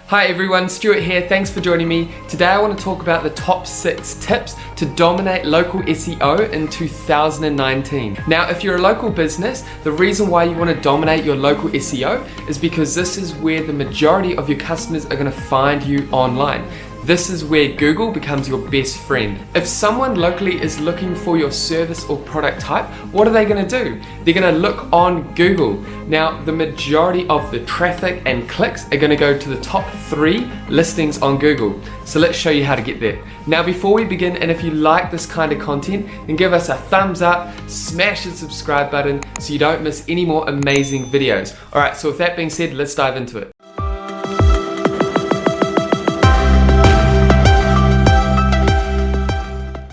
Hi everyone, Stuart here, thanks for joining me. Today I want to talk about the top 6 tips to dominate local SEO in 2019. Now if you're a local business, the reason why you want to dominate your local SEO is because this is where the majority of your customers are going to find you online. This is where Google becomes your best friend. If someone locally is looking for your service or product type, what are they going to do? They're going to look on Google. Now, the majority of the traffic and clicks are going to go to the top 3 listings on Google. So let's show you how to get there. Now, before we begin, and if you like this kind of content, then give us a thumbs up, smash the subscribe button so you don't miss any more amazing videos. All right, so with that being said, let's dive into it.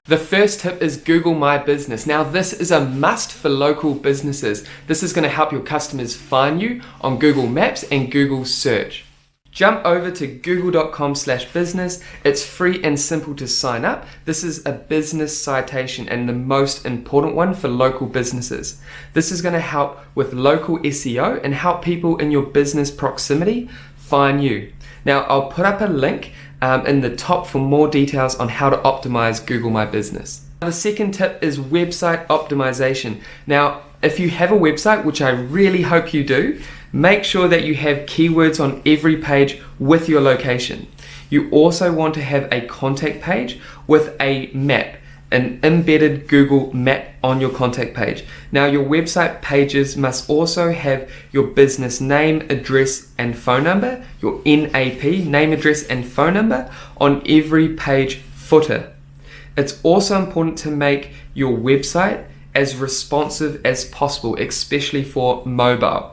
The first tip is Google My Business. Now this is a must for local businesses. This is going to help your customers find you on Google Maps and Google Search. Jump over to google.com/business. It's free and simple to sign up. This is a business citation and the most important one for local businesses. This is going to help with local SEO and help people in your business proximity find you. Now I'll put up a link in the top for more details on how to optimize Google My Business. The second tip is website optimization. Now, if you have a website, which I really hope you do, make sure that you have keywords on every page with your location. You also want to have a contact page with a map, an embedded Google map on your contact page. Now your website pages must also have your business name, address and phone number, your NAP, name, address and phone number on every page footer. It's also important to make your website as responsive as possible, especially for mobile.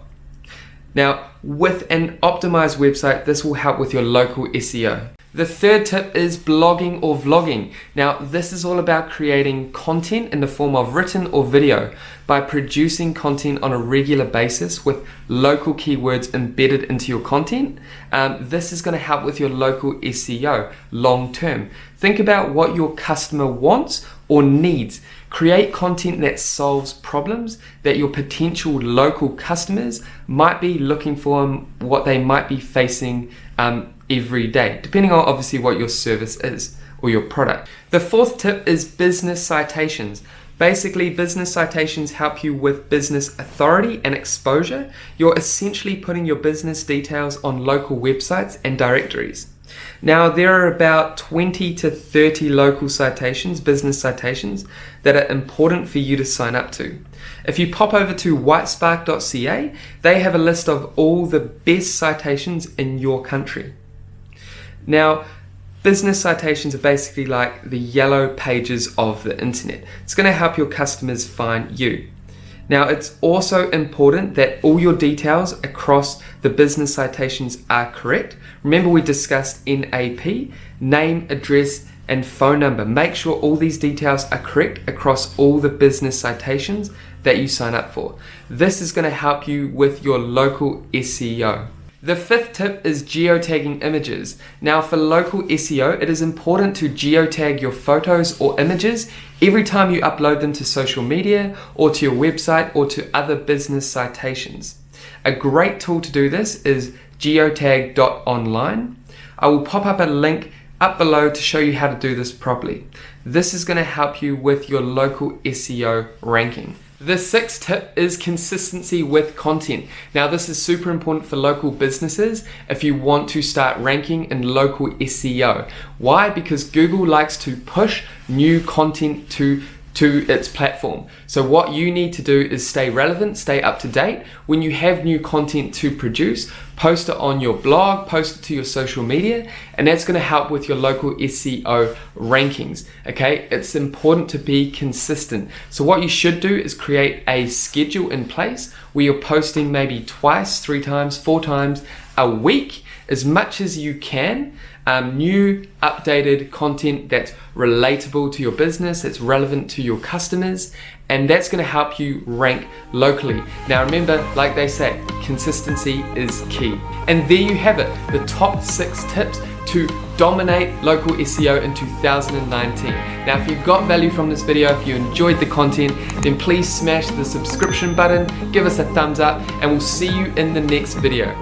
Now with an optimized website, this will help with your local SEO. The third tip is blogging or vlogging. Now this is all about creating content in the form of written or video by producing content on a regular basis with local keywords embedded into your content. This is going to help with your local SEO long term. Think about what your customer wants or needs. Create content that solves problems that your potential local customers might be looking for and what they might be facing every day, depending on obviously what your service is or your product. The fourth tip is business citations. Basically, business citations help you with business authority and exposure. You're essentially putting your business details on local websites and directories. Now, there are about 20 to 30 local citations, business citations, that are important for you to sign up to. If you pop over to whitespark.ca, they have a list of all the best citations in your country. Now, business citations are basically like the yellow pages of the internet. It's going to help your customers find you. Now, it's also important that all your details across the business citations are correct. Remember, we discussed NAP, name, address, and phone number. Make sure all these details are correct across all the business citations that you sign up for. This is going to help you with your local SEO. The fifth tip is geotagging images. Now for local SEO, it is important to geotag your photos or images every time you upload them to social media or to your website or to other business citations. A great tool to do this is geotag.online. I will pop up a link up below to show you how to do this properly. This is going to help you with your local SEO ranking. The sixth tip is consistency with content. Now this is super important for local businesses if you want to start ranking in local SEO. Why? Because Google likes to push new content to its platform. So what you need to do is stay relevant, stay up to date. When you have new content to produce, post it on your blog, post it to your social media, and that's going to help with your local SEO rankings. Okay, it's important to be consistent. So what you should do is create a schedule in place where you're posting maybe twice, 3 times, 4 times a week, as much as you can. New updated content that's relatable to your business, that's relevant to your customers, and that's going to help you rank locally. Now remember, like they say, consistency is key. And there you have it, the top 6 tips to dominate local SEO in 2019. Now if you got value from this video, if you enjoyed the content, then please smash the subscription button, give us a thumbs up, and we'll see you in the next video.